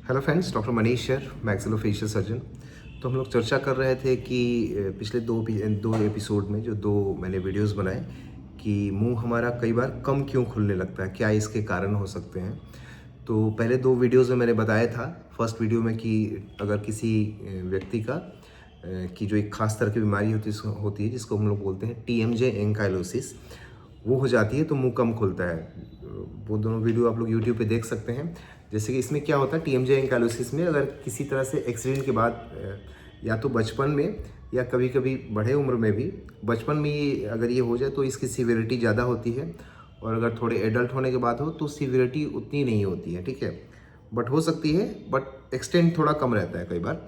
Hello friends, doctor Manish sir, maxillofacial surgeon. तो हम लोग चर्चा कर रहे थे कि पिछले दो एपिसोड में जो दो मैंने वीडियोस बनाए कि मुंह हमारा कई बार कम क्यों खुलने लगता है, क्या इसके कारण हो सकते हैं। तो पहले दो वीडियोस में मैंने बताया था, फर्स्ट वीडियो में कि अगर किसी व्यक्ति का की जो एक खास तरह की बीमारी होती है जिसको हम लोग बोलते हैं TMJ एंकाइलोसिस, वो हो जाती है तो मुंह कम खुलता है। वो दोनों वीडियो आप लोग यूट्यूब पे देख सकते हैं। जैसे कि इसमें क्या होता है, TMJ एंकाइलोसिस में अगर किसी तरह से एक्सीडेंट के बाद या तो बचपन में या कभी कभी बड़े उम्र में भी, बचपन में ये अगर ये हो जाए तो इसकी सीवियरिटी ज़्यादा होती है, और अगर थोड़े एडल्ट होने के बाद हो तो सीवियरिटी उतनी नहीं होती है, ठीक है, बट हो सकती है, बट एक्सटेंट थोड़ा कम रहता है कई बार।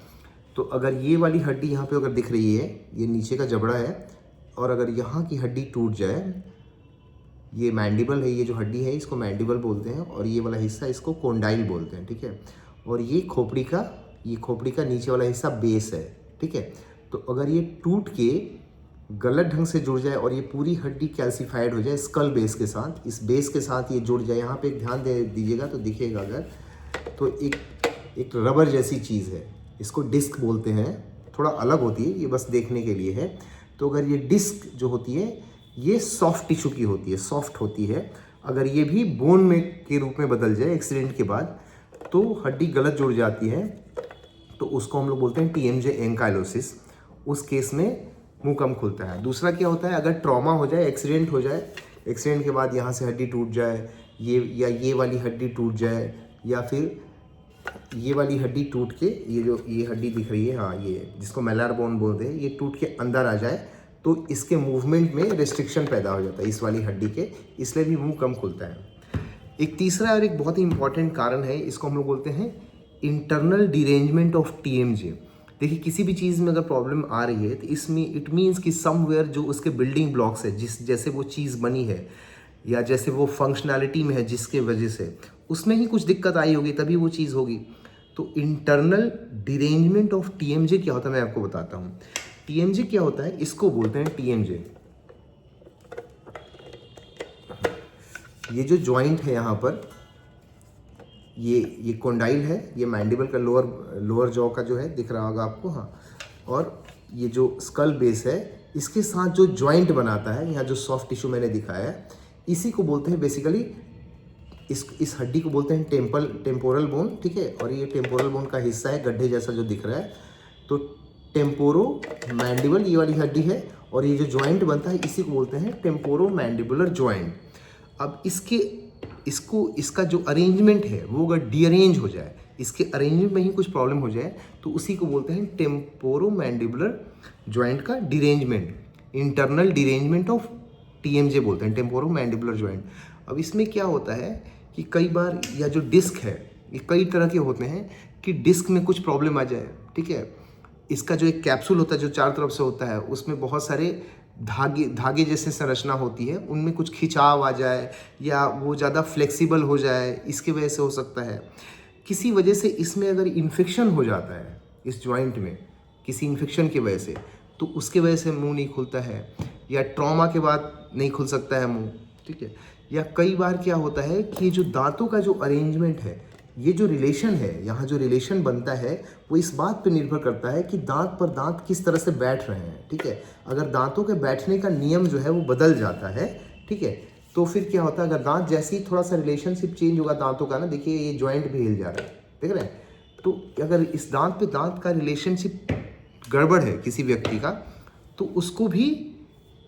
तो अगर ये वाली हड्डी यहाँ पे अगर दिख रही है, ये नीचे का जबड़ा है, और अगर यहाँ की हड्डी टूट जाए, ये मैंडिबल है, ये जो हड्डी है इसको मैंडिबल बोलते हैं, और ये वाला हिस्सा इसको कोंडाइल बोलते हैं, ठीक है। और ये खोपड़ी का नीचे वाला हिस्सा बेस है, ठीक है। तो अगर ये टूट के गलत ढंग से जुड़ जाए और ये पूरी हड्डी कैल्सिफाइड हो जाए स्कल बेस के साथ, इस बेस के साथ ये जुड़ जाए, यहाँ पे एक ध्यान दे दीजिएगा तो दिखेगा अगर, तो एक रबर जैसी चीज़ है, इसको डिस्क बोलते हैं, थोड़ा अलग होती है, ये बस देखने के लिए है। तो अगर ये डिस्क जो होती है ये सॉफ्ट टिश्यू की होती है, सॉफ्ट होती है, अगर ये भी बोन में के रूप में बदल जाए एक्सीडेंट के बाद, तो हड्डी गलत जुड़ जाती है, तो उसको हम लोग बोलते हैं TMJ एंकाइलोसिस। उस केस में मुंह कम खुलता है। दूसरा क्या होता है, अगर ट्रॉमा हो जाए, एक्सीडेंट हो जाए, एक्सीडेंट के बाद यहाँ से हड्डी टूट जाए, ये वाली हड्डी टूट जाए, या फिर ये वाली हड्डी टूट के, ये हड्डी दिख रही है, हाँ, ये जिसको मैलार बोन बोलते हैं, ये टूट के अंदर आ जाए, तो इसके मूवमेंट में रिस्ट्रिक्शन पैदा हो जाता है इस वाली हड्डी के, इसलिए भी मुंह कम खुलता है। एक तीसरा और एक बहुत ही इंपॉर्टेंट कारण है, इसको हम लोग बोलते हैं इंटरनल डिरेंजमेंट ऑफ TMJ। देखिए, किसी भी चीज़ में अगर प्रॉब्लम आ रही है तो इसमें इट मीन्स कि समवेयर जो उसके बिल्डिंग ब्लॉक्स है, जैसे वो चीज़ बनी है या जैसे वो फंक्शनैलिटी में है, जिसके वजह से उसमें ही कुछ दिक्कत आई होगी, तभी वो चीज़ होगी। तो इंटरनल डिरेंजमेंट ऑफ TMJ क्या होता है, मैं आपको बताता हूँ। TMJ क्या होता है, इसको बोलते हैं TMJ, ये जो जॉइंट है यहाँ पर, ये कोंडाइल है, ये मैंडिबल का लोअर जॉ का जो है दिख रहा होगा आपको, हाँ, और ये जो स्कल बेस है इसके साथ जो जॉइंट बनाता है, यहाँ जो सॉफ्ट टिश्यू मैंने दिखाया है, इसी को बोलते हैं बेसिकली, इस हड्डी को बोलते हैं टेम्पोरल बोन, ठीक है। और ये टेम्पोरल बोन का हिस्सा है, गड्ढे जैसा जो दिख रहा है, तो टेम्पोरो मैंडिबल ये वाली हड्डी है, और ये जो जॉइंट बनता है इसी को बोलते हैं टेम्पोरो मैंडिबुलर जॉइंट। अब इसका जो अरेंजमेंट है वो अगर डीअरेंज हो जाए, इसके अरेंजमेंट में ही कुछ प्रॉब्लम हो जाए, तो उसी को बोलते हैं टेम्पोरो मैंडिबुलर जॉइंट का derangement, internal derangement of TMJ बोलते हैं, टेम्पोरो मैंडिबुलर जॉइंट। अब इसमें क्या होता है कि कई बार या जो डिस्क है, ये कई तरह के होते हैं कि डिस्क में कुछ प्रॉब्लम आ जाए, ठीक है। इसका जो एक कैप्सूल होता है जो चारों तरफ से होता है, उसमें बहुत सारे धागे जैसे संरचना होती है, उनमें कुछ खिंचाव आ जाए या वो ज़्यादा फ्लेक्सिबल हो जाए, इसकी वजह से हो सकता है। किसी वजह से इसमें अगर इन्फेक्शन हो जाता है इस जॉइंट में, किसी इन्फेक्शन की वजह से, तो उसके वजह से मुंह नहीं खुलता है, या ट्रॉमा के बाद नहीं खुल सकता है मुंह, ठीक है। या कई बार क्या होता है कि जो दांतों का जो अरेंजमेंट है, ये जो रिलेशन है, यहाँ जो रिलेशन बनता है, वो इस बात पे निर्भर करता है कि दांत पर दांत किस तरह से बैठ रहे हैं, ठीक है। अगर दांतों के बैठने का नियम जो है वो बदल जाता है, ठीक है, तो फिर क्या होता है, अगर दांत जैसे ही थोड़ा सा रिलेशनशिप चेंज होगा दांतों का ना, देखिए ये जॉइंट भी हिल जा रहा है, देख रहे हैं, तो अगर इस दांत पे दांत का रिलेशनशिप गड़बड़ है किसी व्यक्ति का, तो उसको भी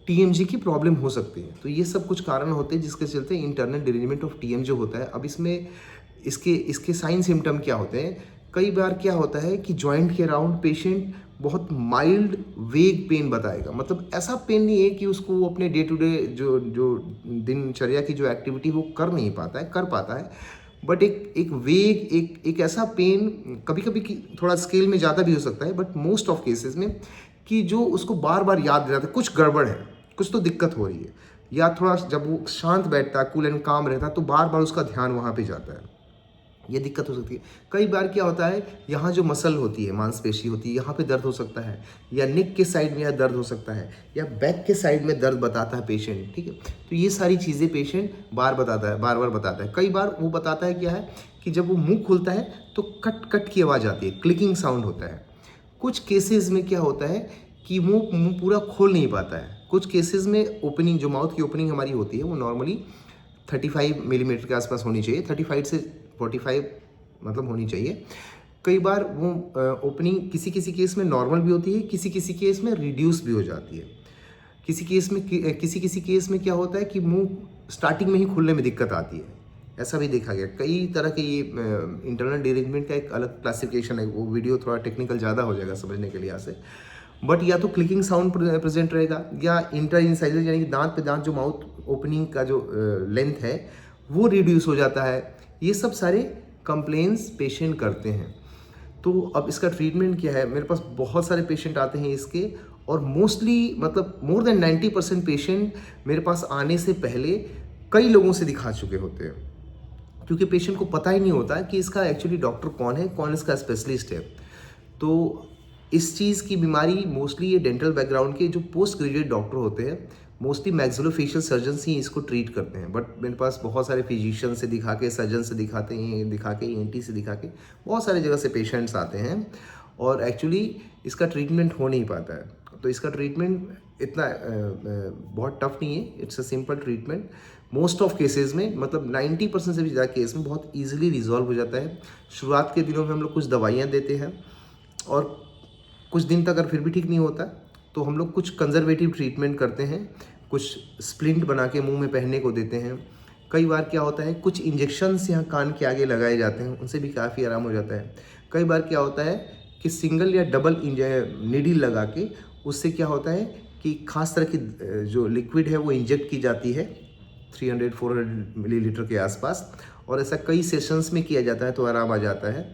TMJ की प्रॉब्लम हो सकती है। तो ये सब कुछ कारण होते हैं जिसके चलते इंटरनल डिरेंजमेंट ऑफ TMJ होता है। अब इसमें इसके साइन सिम्टम क्या होते हैं, कई बार क्या होता है कि जॉइंट के अराउंड पेशेंट बहुत माइल्ड वेग पेन बताएगा, मतलब ऐसा पेन नहीं है कि उसको वो अपने डे टू डे जो दिनचर्या की जो एक्टिविटी वो कर नहीं पाता है, कर पाता है, बट एक वेग एक ऐसा पेन, कभी कभी थोड़ा स्केल में ज़्यादा भी हो सकता है, बट मोस्ट ऑफ केसेस में, कि जो उसको बार बार याद दिलाता है कुछ गड़बड़ है, कुछ तो दिक्कत हो रही है, या थोड़ा जब वो शांत बैठता है, कूल एंड काम रहता है, तो बार बार उसका ध्यान वहाँ पे जाता है। ये दिक्कत हो सकती है। कई बार क्या होता है, यहाँ जो मसल होती है, मांसपेशी होती है, यहाँ पे दर्द हो सकता है, या नेक के साइड में या दर्द हो सकता है, या बैक के साइड में दर्द बताता है पेशेंट, ठीक है। तो ये सारी चीज़ें पेशेंट बार बार बताता है। कई बार वो बताता है क्या है कि जब वो मुंह खोलता है तो कट कट की आवाज़ आती है, क्लिकिंग साउंड होता है। कुछ केसेस में क्या होता है कि मुंह पूरा खोल नहीं पाता है। कुछ केसेस में ओपनिंग, जो माउथ की ओपनिंग हमारी होती है, वो नॉर्मली 35 मिलीमीटर के आसपास होनी चाहिए, 35 से 45 मतलब होनी चाहिए। कई बार वो ओपनिंग किसी किसी केस में नॉर्मल भी होती है, किसी किसी केस में रिड्यूस भी हो जाती है। किसी किसी केस में क्या होता है कि मुंह स्टार्टिंग में ही खुलने में दिक्कत आती है, ऐसा भी देखा गया। कई तरह के ये इंटरनल डिरेंजमेंट का एक अलग क्लासिफिकेशन है, वो वीडियो थोड़ा टेक्निकल ज़्यादा हो जाएगा समझने के लिए यहाँ से। बट या तो क्लिकिंग साउंड प्रेजेंट रहेगा, या इंटर इंसाइजर यानी कि दांत पे दांत जो माउथ ओपनिंग का जो लेंथ है वो रिड्यूस हो जाता है। ये सब सारे कंप्लेंट्स पेशेंट करते हैं। तो अब इसका ट्रीटमेंट क्या है? मेरे पास बहुत सारे पेशेंट आते हैं इसके, और मोस्टली मतलब मोर देन 90% पेशेंट मेरे पास आने से पहले कई लोगों से दिखा चुके होते हैं, क्योंकि पेशेंट को पता ही नहीं होता कि इसका एक्चुअली डॉक्टर कौन है, कौन इसका स्पेशलिस्ट है। तो इस चीज़ की बीमारी मोस्टली ये डेंटल बैकग्राउंड के जो पोस्ट ग्रेजुएट डॉक्टर होते हैं, मोस्टली मैक्सिलोफेशियल सर्जन्स ही इसको ट्रीट करते हैं। बट मेरे पास बहुत सारे फिजिशियन से दिखा के, सर्जन से दिखाते हैं, दिखा के ENT से दिखा के, बहुत सारे जगह से पेशेंट्स आते हैं, और एक्चुअली इसका ट्रीटमेंट हो नहीं पाता है। तो इसका ट्रीटमेंट इतना बहुत टफ नहीं है, it's a simple treatment. Most of cases में, मतलब 90% से भी ज़्यादा केस में बहुत ईजिली रिजॉल्व हो जाता है। शुरुआत के दिनों में हम लोग कुछ दवाइयाँ देते हैं, और कुछ दिन तक अगर फिर भी ठीक नहीं होता तो हम लोग कुछ कंजर्वेटिव ट्रीटमेंट करते हैं, कुछ स्प्लिंट बना के मुंह में पहनने को देते हैं। कई बार क्या होता है, कुछ इंजेक्शन्स यहाँ कान के आगे लगाए जाते हैं, उनसे भी काफ़ी आराम हो जाता है। कई बार क्या होता है कि सिंगल या डबल नीडल लगा के, उससे क्या होता है कि खास तरह की जो लिक्विड है वो इंजेक्ट की जाती है 300-400 मिलीलीटर के आसपास, और ऐसा कई सेशंस में किया जाता है तो आराम आ जाता है।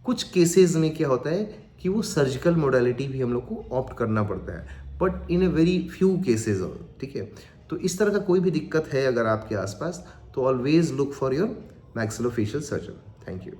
कुछ केसेस में क्या होता है कि वो सर्जिकल मोडालिटी भी हम लोग को ऑप्ट करना पड़ता है, but in a very few cases, ठीक है। तो इस तरह का कोई भी दिक्कत है अगर आपके आसपास, तो always look for your maxillofacial surgeon. Thank you.